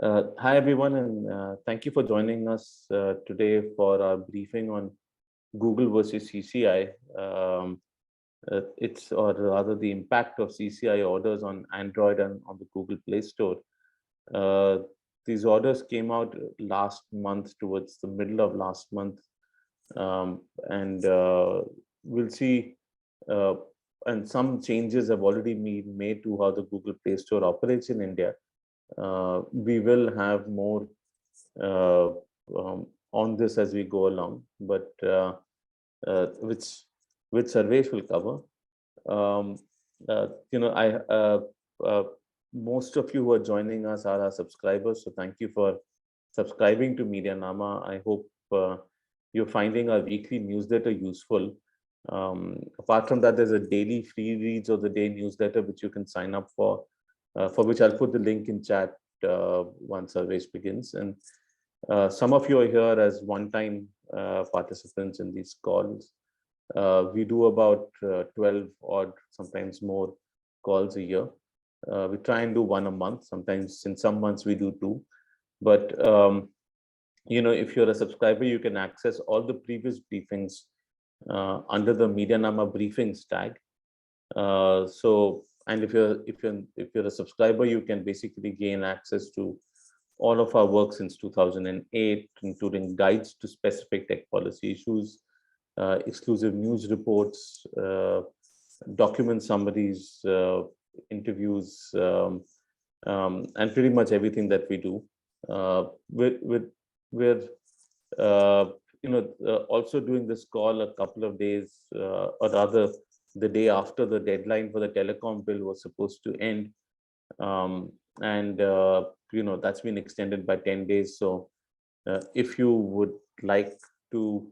Hi, everyone, and thank you for joining us today for our briefing on Google versus CCI. Or rather, the impact of CCI orders on Android and on the Google Play Store. Uh, these orders came out last month, towards the middle of last month, and we'll see. Uh, and some changes have already been made to how the Google Play Store operates in India. We will have more uh, on this as we go along, but which Sarvesh will cover. Um, I most of you who are joining us are our subscribers, so thank you for subscribing to MediaNama. I hope you're finding our weekly newsletter useful. Apart from that, there's a daily free reads of the day newsletter which you can sign up for which I'll put the link in chat once our race begins. And some of you are here as one-time participants in these calls. We do about 12 odd, sometimes more calls a year. We try and do one a month. Sometimes in some months we do two. But if you're a subscriber, you can access all the previous briefings under the MediaNama Briefings tag. And if you're a subscriber, you can basically gain access to all of our work since 2008, including guides to specific tech policy issues, exclusive news reports, document summaries, interviews, and pretty much everything that we do. We're also doing this call a couple of days, or rather, the day after the deadline for the telecom bill was supposed to end, and that's been extended by 10 days. So if you would like to,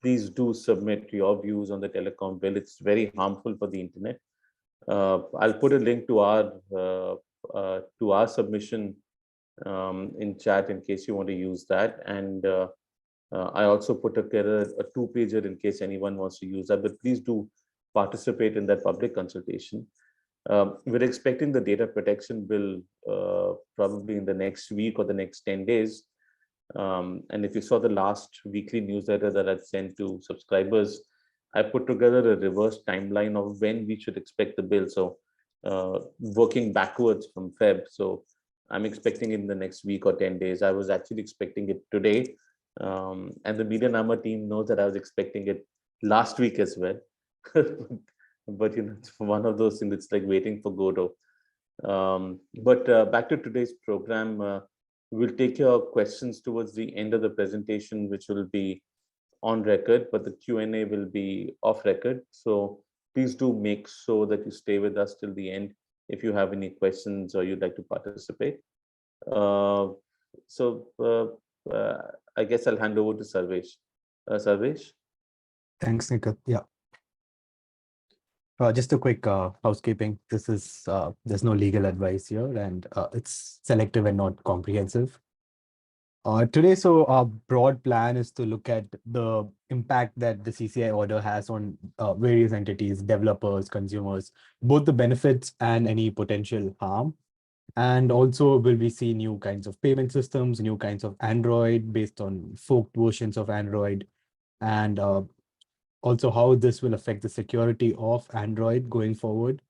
please do submit your views on the telecom bill. It's very harmful for the internet. I'll put a link to our submission in chat in case you want to use that. And I also put a two-pager in case anyone wants to use that, but please do participate in that public consultation. We're expecting the data protection bill probably in the next week or the next 10 days. And if you saw the last weekly newsletter that I've sent to subscribers, I put together a reverse timeline of when we should expect the bill. So working backwards from Feb. So I'm expecting it in the next week or 10 days. I was actually expecting it today. And the MediaNama team knows that I was expecting it last week as well. But it's one of those things. It's like waiting for Godot. But back to today's program. We'll take your questions towards the end of the presentation, which will be on record, but the Q&A will be off record. So please do make sure that you stay with us till the end if you have any questions or you'd like to participate. I guess I'll hand over to Sarvesh. Sarvesh? Thanks, Nikhil. Yeah. Just a quick housekeeping. This is there's no legal advice here, and it's selective and not comprehensive. Today, so our broad plan is to look at the impact that the CCI order has on various entities, developers, consumers, both the benefits and any potential harm. And also, will we see new kinds of payment systems, new kinds of Android based on forked versions of Android, and also how this will affect the security of Android going forward.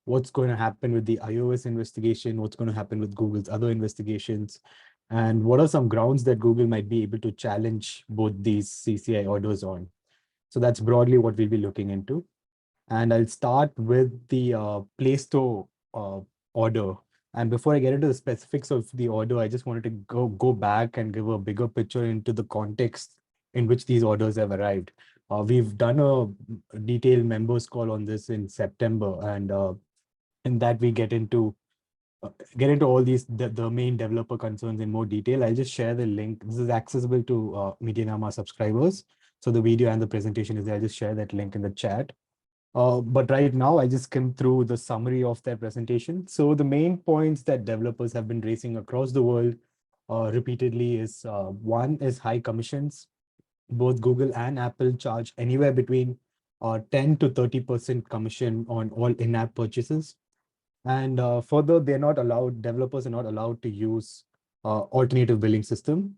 What's going to happen with the iOS investigation? What's going to happen with Google's other investigations? And what are some grounds that Google might be able to challenge both these CCI orders on? So that's broadly what we'll be looking into. And I'll start with the Play Store order. And before I get into the specifics of the order, I just wanted to go back and give a bigger picture into the context in which these orders have arrived. We've done a detailed members call on this in September, and in that we get into all these the main developer concerns in more detail. I'll just share the link. This is accessible to MediaNama subscribers. So the video and the presentation is there. I'll just share that link in the chat. But right now, I just skimmed through the summary of their presentation. So the main points that developers have been raising across the world repeatedly is one is high commissions. Both Google and Apple charge anywhere between 10 to 30% commission on all in-app purchases. And further, developers are not allowed to use alternative billing system,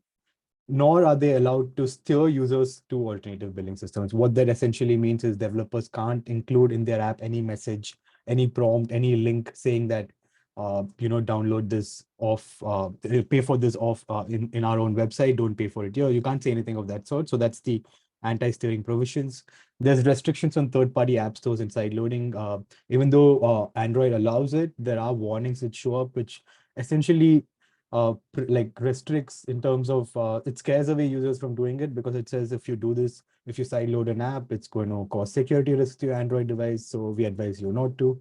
nor are they allowed to steer users to alternative billing systems. What that essentially means is developers can't include in their app any message, any prompt, any link saying that, download this off, pay for this off in our own website, don't pay for it here. You can't say anything of that sort. So that's the anti-steering provisions. There's restrictions on third-party app stores and side loading. Even though Android allows it, there are warnings that show up, which essentially like restricts in terms of it scares away users from doing it, because it says if you do this, if you sideload an app, it's going to cause security risks to your Android device. So we advise you not to.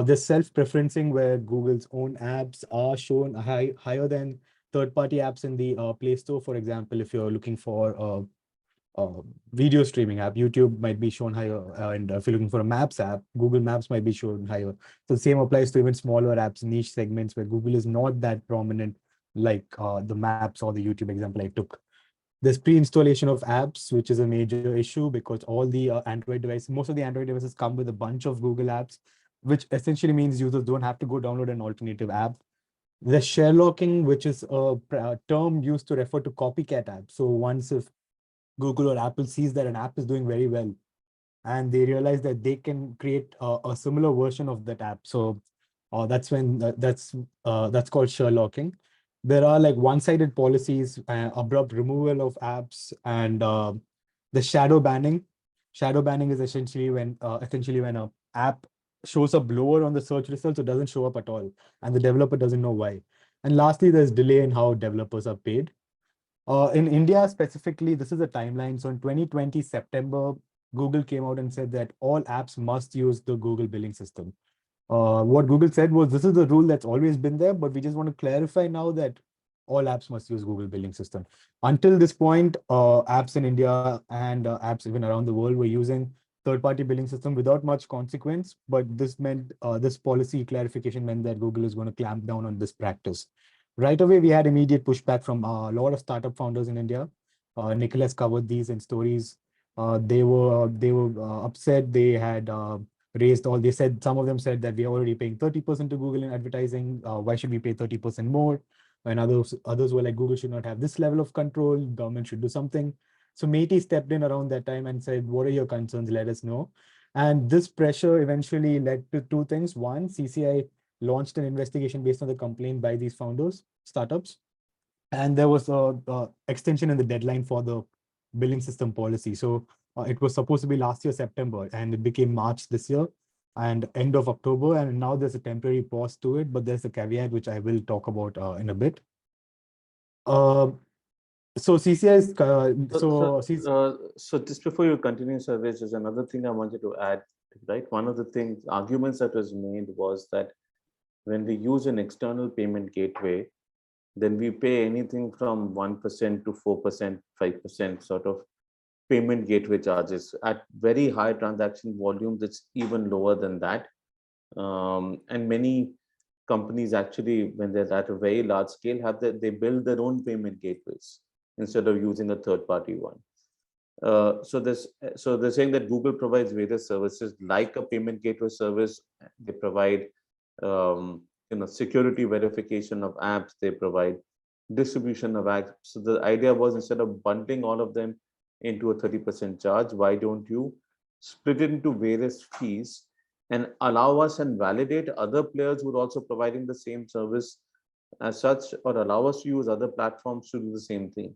There's self-preferencing where Google's own apps are shown higher than third-party apps in the Play Store. For example, if you're looking for video streaming app, YouTube might be shown higher. And if you're looking for a Maps app, Google Maps might be shown higher. So the same applies to even smaller apps, niche segments where Google is not that prominent, like the Maps or the YouTube example I took. There's pre-installation of apps, which is a major issue because all the Android devices, most of the Android devices come with a bunch of Google apps, which essentially means users don't have to go download an alternative app. There's share locking, which is a term used to refer to copycat apps. So once if Google or Apple sees that an app is doing very well, and they realize that they can create a similar version of that app. So that's when that's called Sherlocking. There are like one-sided policies, abrupt removal of apps, and the shadow banning. Shadow banning is essentially when a app shows up lower on the search results, it doesn't show up at all, and the developer doesn't know why. And lastly, there's delay in how developers are paid. In India specifically, this is a timeline. So in 2020 September, Google came out and said that all apps must use the Google billing system. What Google said was, this is the rule that's always been there, but we just want to clarify now that all apps must use Google billing system. Until this point, apps in India and apps even around the world were using third-party billing system without much consequence. But this policy clarification meant that Google is going to clamp down on this practice. Right away, we had immediate pushback from a lot of startup founders in India. Nicholas covered these in stories. They were upset. They had raised all. They said, some of them said that we are already paying 30% to Google in advertising. Why should we pay 30% more? And others were like, Google should not have this level of control. Government should do something. So Meti stepped in around that time and said, what are your concerns? Let us know. And this pressure eventually led to two things. One, CCI launched an investigation based on the complaint by these founders, startups. And there was a extension in the deadline for the billing system policy. So it was supposed to be last year, September, and it became March this year and end of October. And now there's a temporary pause to it, but there's a caveat, which I will talk about in a bit. So CCI is, so just before you continue, Sarvesh, there's another thing I wanted to add, right? One of the arguments that was made was that when we use an external payment gateway, then we pay anything from 1% to 4%, 5% sort of payment gateway charges. At very high transaction volumes, it's even lower than that. And many companies actually, when they're at a very large scale, they build their own payment gateways instead of using a third-party one. So they're saying that Google provides various services like a payment gateway service. They provide security verification of apps. They provide distribution of apps. So the idea was, instead of bundling all of them into a 30% charge, why don't you split it into various fees and allow us and validate other players who are also providing the same service as such, or allow us to use other platforms to do the same thing.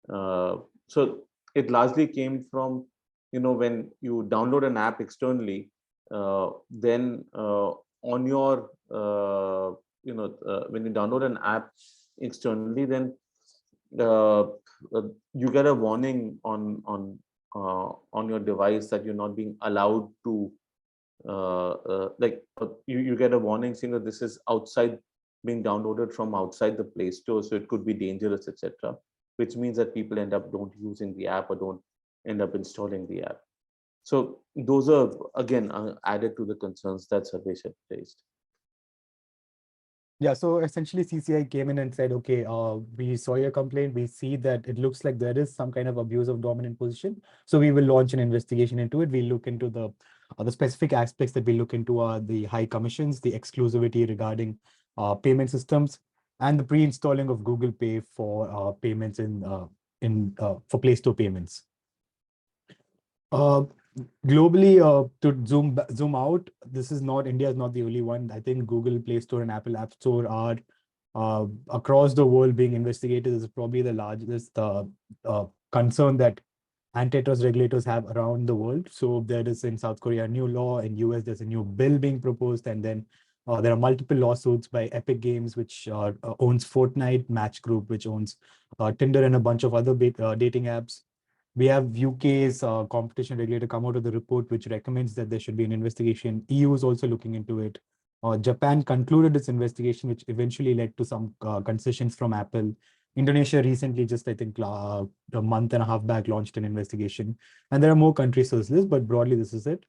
So it largely came from, when you download an app externally, then on your, when you download an app externally, then you get a warning on your device that you're not being allowed to, you get a warning saying that this is being downloaded from outside the Play Store, so it could be dangerous, etc. Which means that people end up don't using the app or don't end up installing the app. So those are, again, added to the concerns that Sarvesh had raised. Yeah, so essentially CCI came in and said, okay, we saw your complaint. We see that it looks like there is some kind of abuse of dominant position. So we will launch an investigation into it. We'll look into the The specific aspects that we look into are the high commissions, the exclusivity regarding payment systems, and the pre-installing of Google Pay for payments in for Play Store payments. Uh, Globally, to zoom out, this is not India is not the only one. I think Google Play Store and Apple App Store are across the world being investigated. This is probably the largest concern that antitrust regulators have around the world. So there is in South Korea a new law, in US there's a new bill being proposed, and then there are multiple lawsuits by Epic Games, which owns Fortnite, Match Group, which owns Tinder and a bunch of other dating apps. We have UK's competition regulator come out with a report which recommends that there should be an investigation. EU is also looking into it. Japan concluded its investigation, which eventually led to some concessions from Apple. Indonesia recently, just I think a month and a half back, launched an investigation. And there are more countries to this, but broadly, this is it.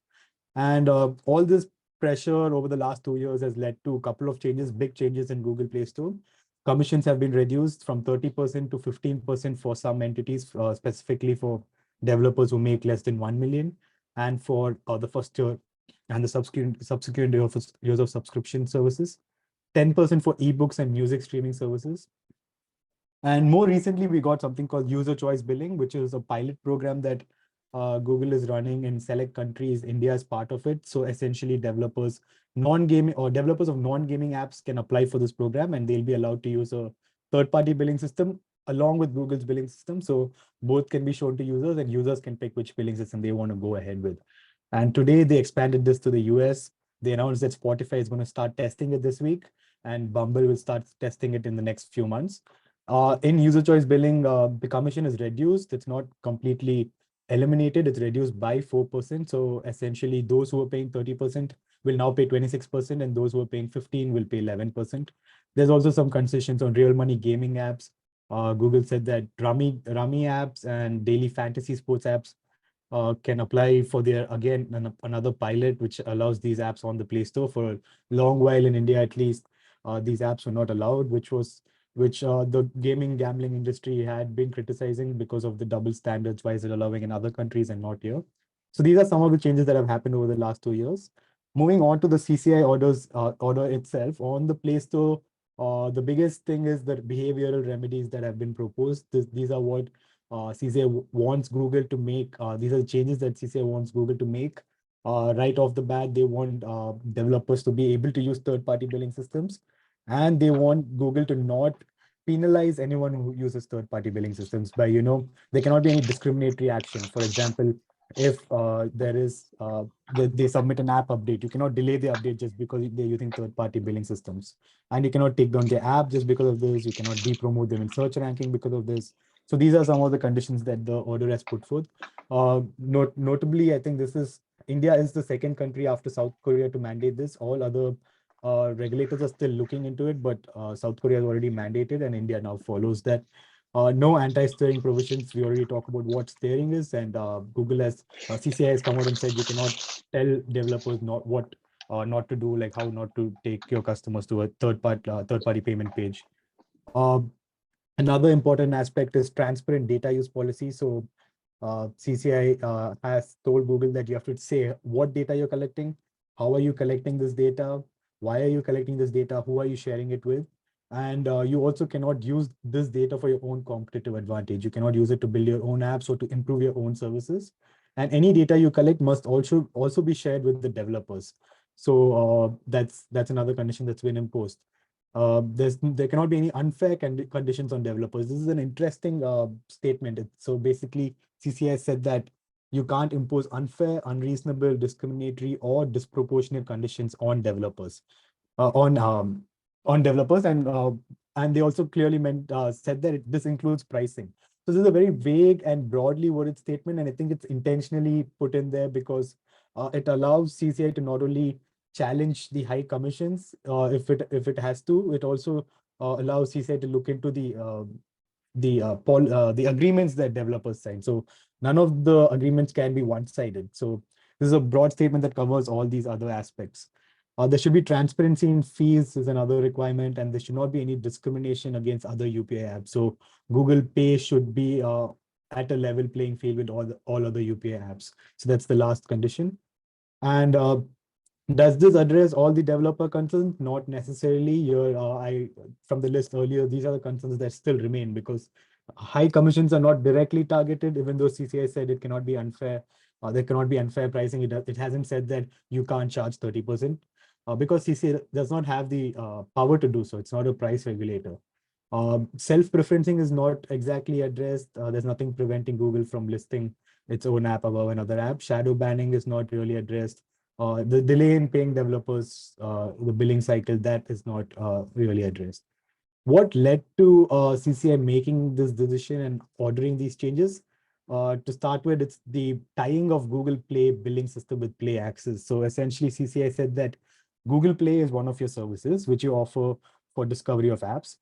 And all this pressure over the last 2 years has led to a couple of changes, big changes in Google Play Store. Commissions have been reduced from 30% to 15% for some entities, specifically for developers who make less than 1 million, and for the first year and the subsequent years of subscription services. 10% for ebooks and music streaming services. And more recently, we got something called user choice billing, which is a pilot program that Google is running in select countries. India is part of it. So essentially, developers of non-gaming apps can apply for this program, and they'll be allowed to use a third-party billing system along with Google's billing system. So both can be shown to users, and users can pick which billing system they want to go ahead with. And today they expanded this to the US. They announced that Spotify is going to start testing it this week, and Bumble will start testing it in the next few months. In user choice billing, the commission is reduced. It's not completely eliminated. It's reduced by 4%. So essentially, those who are paying 30% will now pay 26%, and those who are paying 15 will pay 11%. There's also some concessions on real money gaming apps. Google said that Rummy apps and daily fantasy sports apps can apply for their, again, another pilot, which allows these apps on the Play Store. For a long while in India, at least, these apps were not allowed, which the gaming gambling industry had been criticizing because of the double standards. Why is it allowing in other countries and not here? So these are some of the changes that have happened over the last 2 years. Moving on to the CCI order itself on the Play Store, the biggest thing is the behavioral remedies that have been proposed. These are what CCI wants Google to make. These are the changes that CCI wants Google to make. Right off the bat, they want developers to be able to use third-party billing systems, and they want Google to not penalize anyone who uses third-party billing systems by, there cannot be any discriminatory action. For example, if there is, they submit an app update, you cannot delay the update just because they're using third-party billing systems. And you cannot take down their app just because of this. You cannot depromote them in search ranking because of this. So these are some of the conditions that the order has put forth. Notably, I think India is the second country after South Korea to mandate this. All other regulators are still looking into it, but South Korea has already mandated, and India now follows that. No anti-steering provisions. We already talked about what steering is, and CCI has come out and said you cannot tell developers not to do, like how not to take your customers to a third-party payment page. Uh, Another important aspect is transparent data use policy. So CCI has told Google that you have to say what data you're collecting, how are you collecting this data, why are you collecting this data, who are you sharing it with, and you also cannot use this data for your own competitive advantage. You cannot use it to build your own apps or to improve your own services. And any data you collect must also be shared with the developers. So that's another condition that's been imposed. There cannot be any unfair conditions on developers. This is an interesting statement. So basically, CCI said that you can't impose unfair, unreasonable, discriminatory, or disproportionate conditions on developers, uh, on um, on developers, and they also clearly said that this includes pricing. So this is a very vague and broadly worded statement, and I think it's intentionally put in there because it allows CCI to not only challenge the high commissions if it has to. It also allows CCI to look into the agreements that developers sign. So none of the agreements can be one-sided. So this is a broad statement that covers all these other aspects. There should be transparency in fees is another requirement, and there should not be any discrimination against other UPI apps. So Google Pay should be at a level playing field with all other UPI apps. So that's the last condition. And does this address all the developer concerns? Not necessarily. Here, from the list earlier, these are the concerns that still remain because high commissions are not directly targeted, even though CCI said it cannot be unfair. There cannot be unfair pricing. It hasn't said that you can't charge 30%, because CCI does not have the power to do so. It's not a price regulator. Self-preferencing is not exactly addressed. There's nothing preventing Google from listing its own app above another app. Shadow banning is not really addressed. The delay in paying developers, the billing cycle, that is not really addressed. What led to CCI making this decision and ordering these changes? To start with, it's the tying of Google Play billing system with Play Access. So essentially, CCI said that Google Play is one of your services which you offer for discovery of apps.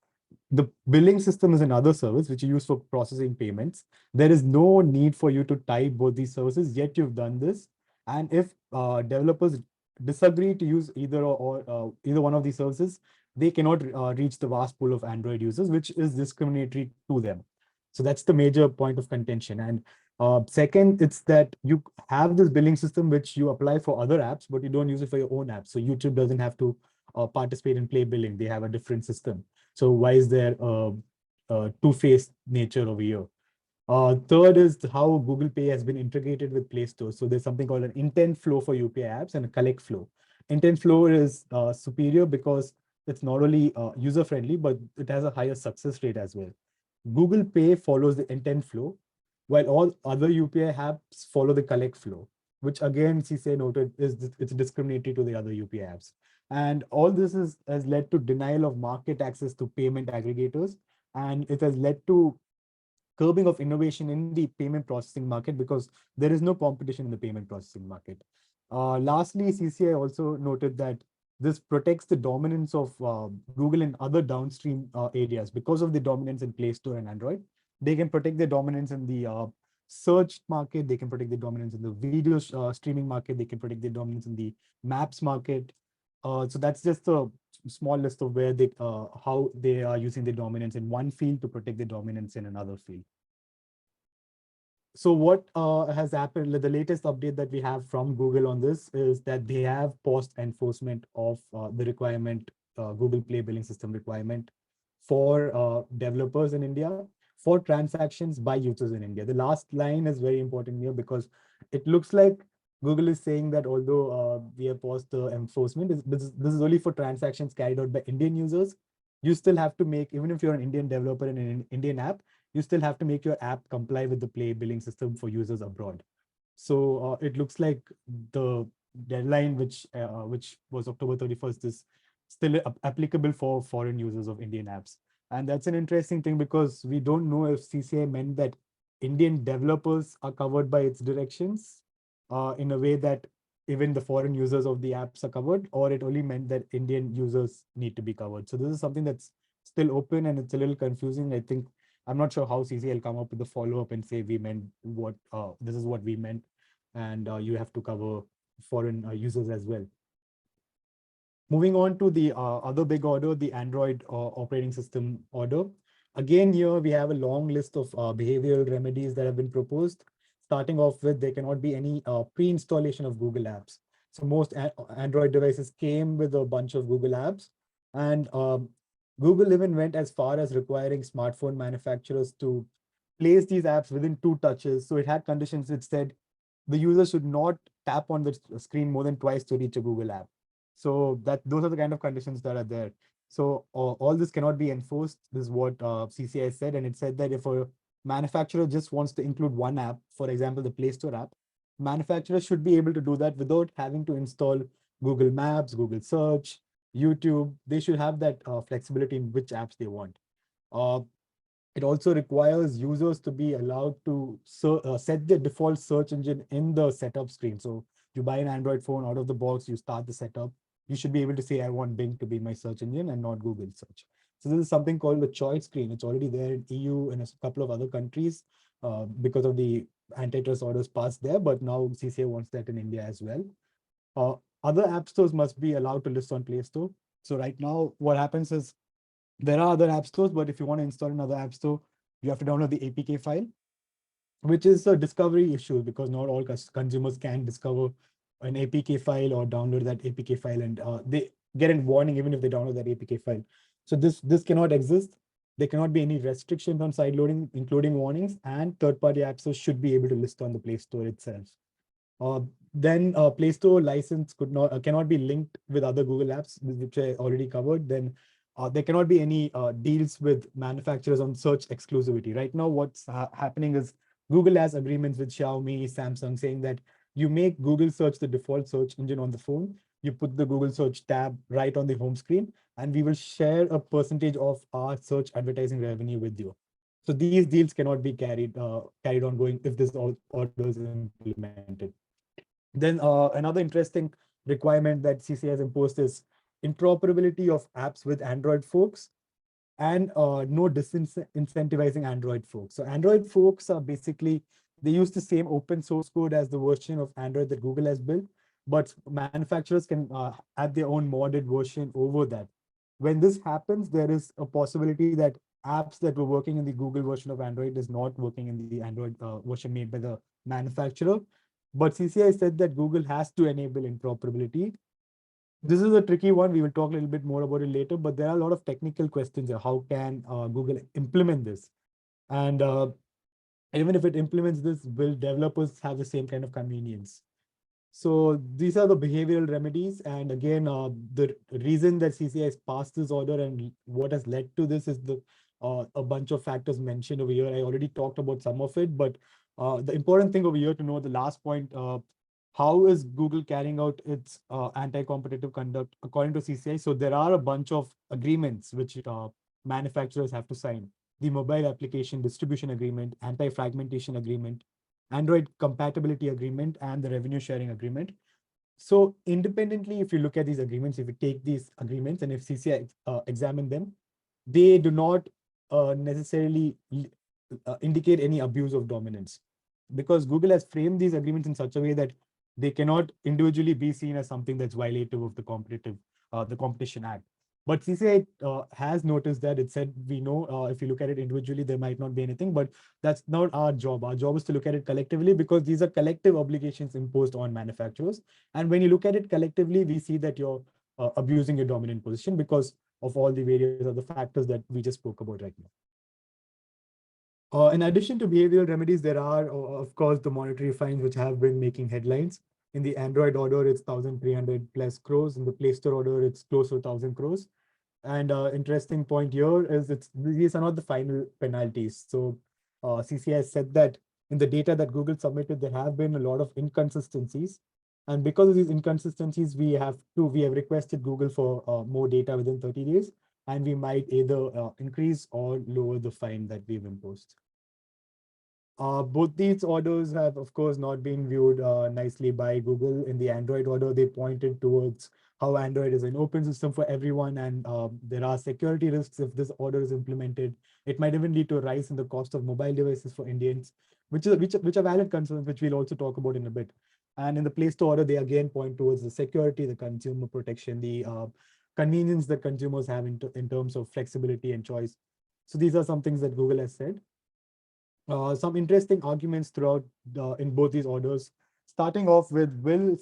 The billing system is another service which you use for processing payments. There is no need for you to tie both these services, yet you've done this. And if developers disagree to use either one of these services, they cannot reach the vast pool of Android users, which is discriminatory to them. So that's the major point of contention. And second, it's that you have this billing system which you apply for other apps, but you don't use it for your own apps. So YouTube doesn't have to participate in Play billing. They have a different system. So why is there a two-faced nature over here? Third is how Google Pay has been integrated with Play Store. So there's something called an intent flow for UPI apps and a collect flow. Intent flow is superior because it's not only user-friendly, but it has a higher success rate as well. Google Pay follows the intent flow, while all other UPI apps follow the collect flow, which again, CCI noted it's discriminatory to the other UPI apps. And all this has led to denial of market access to payment aggregators, and it has led to curbing of innovation in the payment processing market because there is no competition in the payment processing market. Lastly, CCI also noted that this protects the dominance of Google in other downstream areas because of the dominance in Play Store and Android. They can protect their dominance in the search market. They can protect the dominance in the video streaming market. They can protect the dominance in the maps market. So that's just a small list of where they how they are using the dominance in one field to protect the dominance in another field. So what has happened, the latest update that we have from Google on this is that they have paused enforcement of the requirement, Google Play billing system requirement for developers in India for transactions by users in India. The last line is very important here because it looks like Google is saying that although we have paused the enforcement, this is only for transactions carried out by Indian users. You still have to make, even if you're an Indian developer in an Indian app, you still have to make your app comply with the Play billing system for users abroad. So it looks like the deadline, which was October 31st, is still applicable for foreign users of Indian apps. And that's an interesting thing because we don't know if CCI meant that Indian developers are covered by its directions in a way that even the foreign users of the apps are covered, or it only meant that Indian users need to be covered. So this is something that's still open and it's a little confusing. I think I'm not sure how CCI will come up with a follow-up and say we meant what this is what we meant, and you have to cover foreign users as well. Moving on to the other big order, the Android operating system order. Again, here we have a long list of behavioral remedies that have been proposed. Starting off with, there cannot be any pre-installation of Google apps. So most Android devices came with a bunch of Google apps, and Google even went as far as requiring smartphone manufacturers to place these apps within 2 touches. So it had conditions that said the user should not tap on the screen more than twice to reach a Google app. So those are the kind of conditions that are there. So all this cannot be enforced. This is what CCI said, and it said that if a manufacturer just wants to include one app, for example, the Play Store app, manufacturers should be able to do that without having to install Google Maps, Google Search, YouTube. They should have that flexibility in which apps they want. Uh, it also requires users to be allowed to set the default search engine in the setup screen. So you buy an Android phone out of the box, you start the setup, you should be able to say, I want Bing to be my search engine and not Google search. So this is something called the choice screen. It's already there in EU and a couple of other countries because of the antitrust orders passed there, but now CCA wants that in India as well. Other app stores must be allowed to list on Play Store. So right now, what happens is there are other app stores, but if you want to install another app store, you have to download the APK file, which is a discovery issue because not all consumers can discover an APK file or download that APK file, and they get a warning even if they download that APK file. So this cannot exist. There cannot be any restrictions on side loading, including warnings, and third-party apps should be able to list on the Play Store itself. Uh, then Play Store license cannot be linked with other Google apps, which I already covered. Then there cannot be any deals with manufacturers on search exclusivity. Right now, what's happening is Google has agreements with Xiaomi, Samsung, saying that you make Google search the default search engine on the phone. You put the Google search tab right on the home screen, and we will share a percentage of our search advertising revenue with you. So these deals cannot be carried on going if this order is implemented. Then another interesting requirement that CCI has imposed is interoperability of apps with Android folks and no disincentivizing Android folks. So Android folks are basically, they use the same open source code as the version of Android that Google has built, but manufacturers can add their own modded version over that. When this happens, there is a possibility that apps that were working in the Google version of Android is not working in the Android version made by the manufacturer. But CCI said that Google has to enable interoperability. This is a tricky one. We will talk a little bit more about it later, but there are a lot of technical questions here. How can Google implement this? And even if it implements this, will developers have the same kind of convenience? So these are the behavioral remedies. And again, the reason that CCI has passed this order and what has led to this is a bunch of factors mentioned over here. I already talked about some of it, but the important thing over here to know, the last point, how is Google carrying out its anti-competitive conduct according to CCI? So there are a bunch of agreements which manufacturers have to sign. The mobile application distribution agreement, anti-fragmentation agreement, Android compatibility agreement, and the revenue sharing agreement. So independently, if you look at these agreements, if you take these agreements and if CCI examine them, they do not necessarily indicate any abuse of dominance, because Google has framed these agreements in such a way that they cannot individually be seen as something that's violative of the Competition Act. But CCI has noticed that. It said, we know if you look at it individually, there might not be anything, but that's not our job. Our job is to look at it collectively, because these are collective obligations imposed on manufacturers. And when you look at it collectively, we see that you're abusing your dominant position because of all the various other factors that we just spoke about right now. In addition to behavioral remedies, there are, of course, the monetary fines, which have been making headlines. In the Android order, it's 1,300 plus crores. In the Play Store order, it's close to 1,000 crores. And interesting point here is these are not the final penalties. So CCI said that in the data that Google submitted, there have been a lot of inconsistencies. And because of these inconsistencies, we have requested Google for more data within 30 days. And we might either increase or lower the fine that we've imposed. Both these orders have, of course, not been viewed nicely by Google. In the Android order, they pointed towards how Android is an open system for everyone, and there are security risks if this order is implemented. It might even lead to a rise in the cost of mobile devices for Indians, which are valid concerns, which we'll also talk about in a bit. And in the Play Store order, they again point towards the security, the consumer protection, the convenience that consumers have in terms of flexibility and choice. So these are some things that Google has said. Some interesting arguments throughout in both these orders, starting off with, will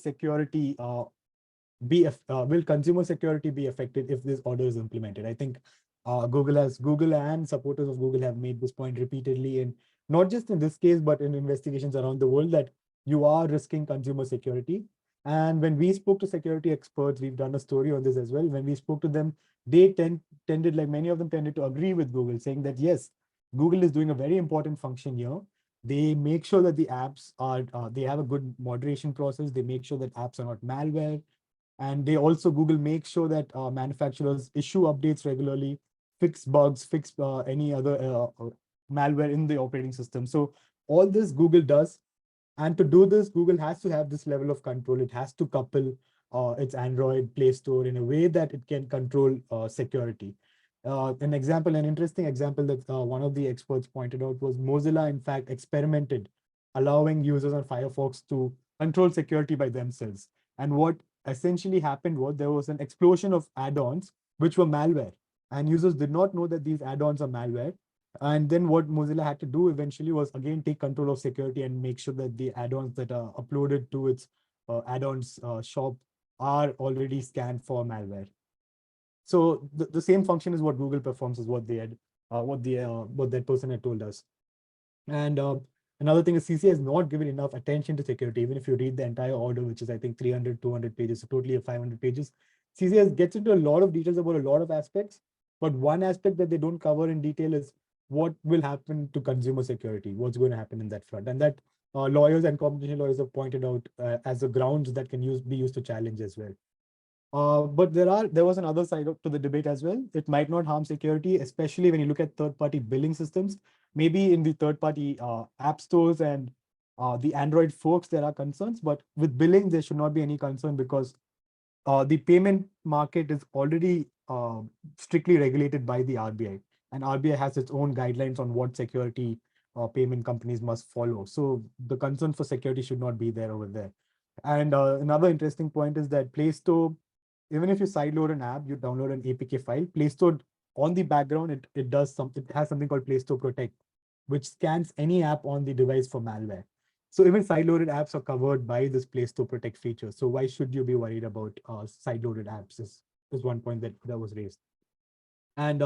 consumer security be affected if this order is implemented? I think Google and supporters of Google have made this point repeatedly, and not just in this case, but in investigations around the world, that you are risking consumer security. And when we spoke to security experts, we've done a story on this as well. When we spoke to them, they tended, like many of them tended to agree with Google, saying that yes, Google is doing a very important function here. They make sure that the apps they have a good moderation process. They make sure that apps are not malware. And they also, Google makes sure that manufacturers issue updates regularly, fix bugs, fix any other malware in the operating system. So all this Google does. And to do this, Google has to have this level of control. It has to couple its Android Play Store in a way that it can control security. An interesting example that one of the experts pointed out was Mozilla, in fact, experimented allowing users on Firefox to control security by themselves. And what essentially happened was there was an explosion of add-ons which were malware, and users did not know that these add-ons are malware. And then what Mozilla had to do eventually was again take control of security and make sure that the add-ons that are uploaded to its add-ons shop are already scanned for malware. So the same function is what Google performs, is what they had, what that person had told us. And another thing is CCI has not given enough attention to security. Even if you read the entire order, which is I think 300, 200 pages, so totally 500 pages, CCI gets into a lot of details about a lot of aspects. But one aspect that they don't cover in detail is what will happen to consumer security, what's going to happen in that front. And that lawyers and competition lawyers have pointed out as the grounds that can be used to challenge as well. But there was another side to the debate as well. It might not harm security, especially when you look at third-party billing systems. Maybe in the third-party app stores and the Android folks, there are concerns, but with billing, there should not be any concern because the payment market is already strictly regulated by the RBI, and RBI has its own guidelines on what security payment companies must follow. So the concern for security should not be there over there. And another interesting point is that Play Store, even if you sideload an app, you download an APK file, Play Store on the background, it does something, it has something called Play Store Protect, which scans any app on the device for malware. So even sideloaded apps are covered by this Play Store Protect feature. So why should you be worried about sideloaded apps is one point that was raised. And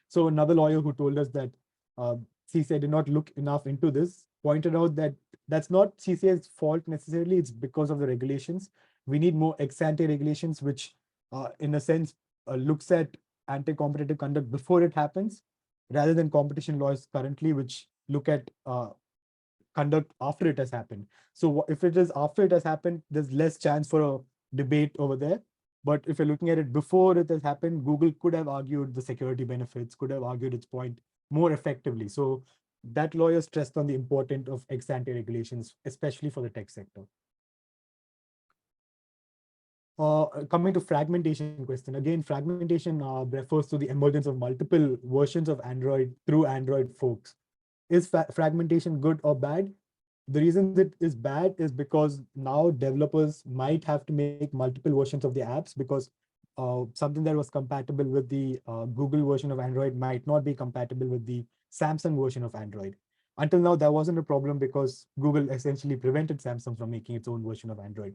so another lawyer who told us that CCI did not look enough into this, pointed out that that's not CCI's fault necessarily, it's because of the regulations. We need more ex-ante regulations, which in a sense looks at anti-competitive conduct before it happens, rather than competition laws currently, which look at conduct after it has happened. So if it is after it has happened, there's less chance for a debate over there. But if you're looking at it before it has happened, Google could have argued the security benefits, could have argued its point more effectively. So that lawyer stressed on the importance of ex-ante regulations, especially for the tech sector. Coming to fragmentation question, again, fragmentation refers to the emergence of multiple versions of Android through Android folks. Is fragmentation good or bad? The reason it is bad is because now developers might have to make multiple versions of the apps, because something that was compatible with the Google version of Android might not be compatible with the Samsung version of Android. Until now, that wasn't a problem because Google essentially prevented Samsung from making its own version of Android.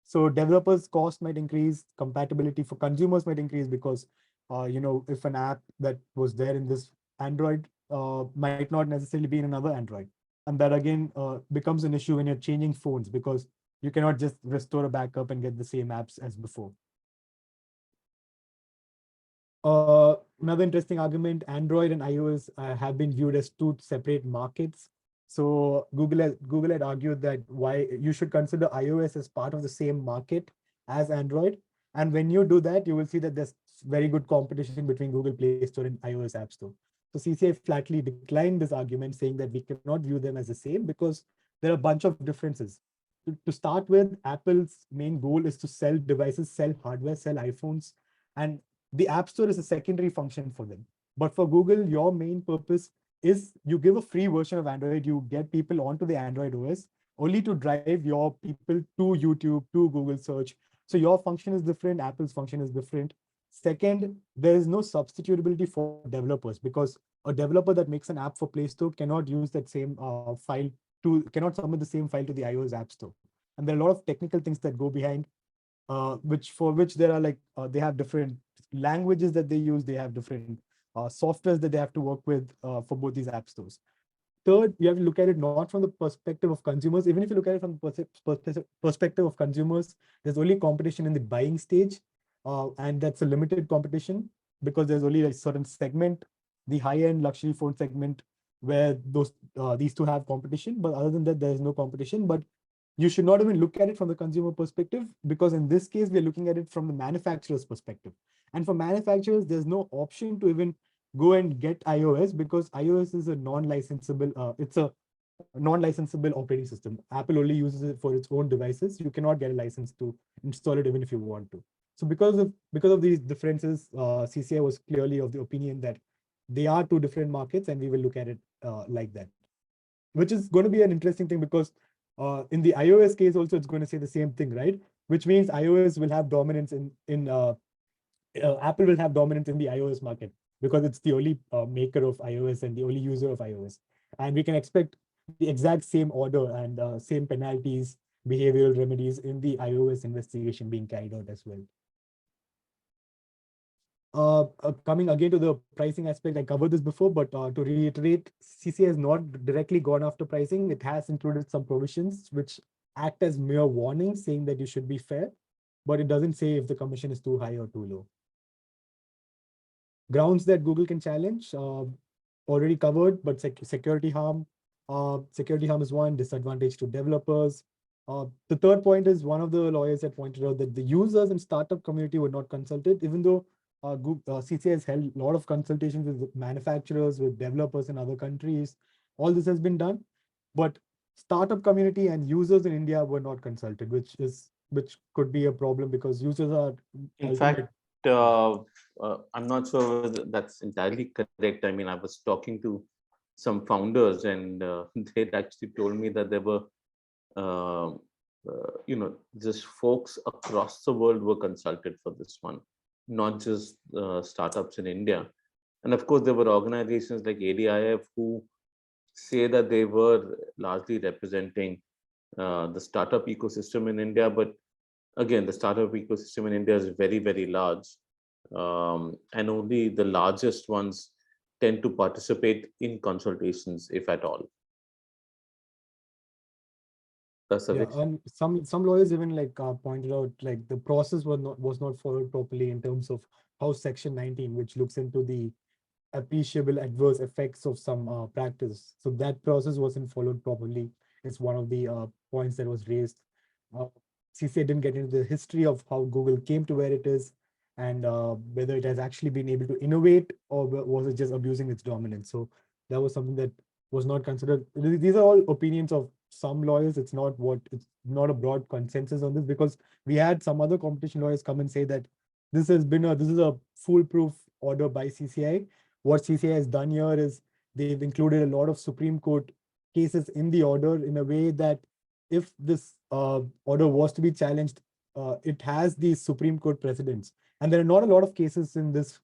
So developers' cost might increase, compatibility for consumers might increase because, if an app that was there in this Android might not necessarily be in another Android. And that again becomes an issue when you're changing phones, because you cannot just restore a backup and get the same apps as before. Another interesting argument, Android and iOS have been viewed as two separate markets. So Google had argued that why you should consider iOS as part of the same market as Android. And when you do that, you will see that there's very good competition between Google Play Store and iOS App Store. So CCI flatly declined this argument, saying that we cannot view them as the same because there are a bunch of differences. To start with, Apple's main goal is to sell devices, sell hardware, sell iPhones, and the App Store is a secondary function for them. But for Google, your main purpose is you give a free version of Android, you get people onto the Android OS only to drive your people to YouTube, to Google search. So your function is different, Apple's function is different. Second, there is no substitutability for developers, because a developer that makes an app for Play Store cannot use that same cannot submit the same file to the iOS App Store. And there are a lot of technical things that go behind, which there are they have different languages that they use, they have different softwares that they have to work with for both these app stores. Third, you have to look at it not from the perspective of consumers. Even if you look at it from the perspective of consumers, there's only competition in the buying stage, and that's a limited competition because there's only a certain segment, the high-end luxury phone segment, where these two have competition. But other than that, there is no competition. But you should not even look at it from the consumer perspective, because in this case, we're looking at it from the manufacturer's perspective. And for manufacturers, there's no option to even go and get iOS, because iOS is a non-licensable operating system. Apple only uses it for its own devices. You cannot get a license to install it even if you want to. So because of these differences, CCI was clearly of the opinion that they are two different markets, and we will look at it like that, which is going to be an interesting thing, because in the iOS case also, it's going to say the same thing, right? Which means iOS will have dominance in Apple will have dominance in the iOS market, because it's the only maker of iOS and the only user of iOS. And we can expect the exact same order and same penalties behavioral remedies in the iOS investigation being carried out as well. Coming again to the pricing aspect, I covered this before, but to reiterate, CCI has not directly gone after pricing. It has included some provisions which act as mere warnings saying that you should be fair, but it doesn't say if the commission is too high or too low. Grounds that Google can challenge, already covered, but security harm. Security harm is one, disadvantage to developers. The third point is one of the lawyers had pointed out that the users and startup community were not consulted, even though CCI has held a lot of consultations with manufacturers, with developers in other countries. All this has been done, but startup community and users in India were not consulted, which could be a problem because users are In ultimate. fact, I'm not sure whether that's entirely correct. I mean, I was talking to some founders, and they'd actually told me that there were, uh, just folks across the world were consulted for this one, not just startups in India. And of course, there were organizations like ADIF who say that they were largely representing the startup ecosystem in India, but again, the startup ecosystem in India is very, very large, and only the largest ones tend to participate in consultations, if at all. That's Yeah, it. and some lawyers even like pointed out like the process was not followed properly in terms of how Section 19, which looks into the appreciable adverse effects of some practice. So that process wasn't followed properly. It's one of the points that was raised. Uh, CCA didn't get into the history of how Google came to where it is and whether it has actually been able to innovate or was it just abusing its dominance. So that was something that was not considered. These are all opinions of some lawyers. It's not a broad consensus on this because we had some other competition lawyers come and say that this is a foolproof order by CCI. What CCI has done here is they've included a lot of Supreme Court cases in the order in a way that if this order was to be challenged, it has these Supreme Court precedents. And there are not a lot of cases in this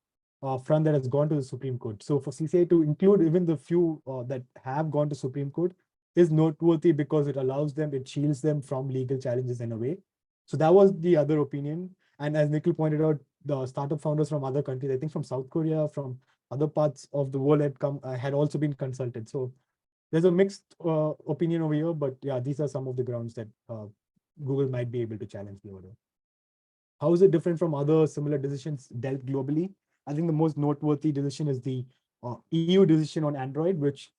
front that has gone to the Supreme Court. So for CCI to include even the few that have gone to Supreme Court is noteworthy because it shields them from legal challenges in a way. So that was the other opinion. And as Nikhil pointed out, the startup founders from other countries, I think from South Korea, from other parts of the world had also been consulted. So there's a mixed opinion over here, but yeah, these are some of the grounds that Google might be able to challenge the order. How is it different from other similar decisions dealt globally? I think the most noteworthy decision is the EU decision on Android, which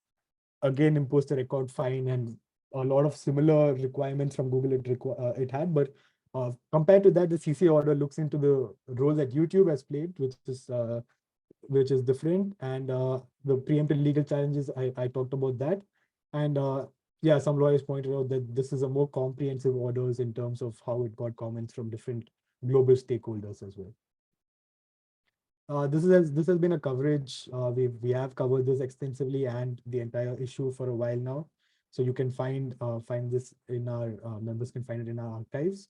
again imposed a record fine and a lot of similar requirements from Google it had. But compared to that, the CC order looks into the role that YouTube has played, which is different, and the preempted legal challenges. I talked about that, and yeah, some lawyers pointed out that this is a more comprehensive orders in terms of how it got comments from different global stakeholders as well. This has been a coverage. We have covered this extensively and the entire issue for a while now. So you can find this in our members can find it in our archives.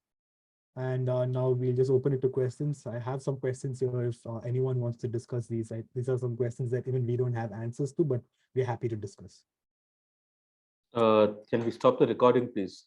And now we'll just open it to questions. I have some questions here if anyone wants to discuss these. These are some questions that even we don't have answers to, but we're happy to discuss. Can we stop the recording, please?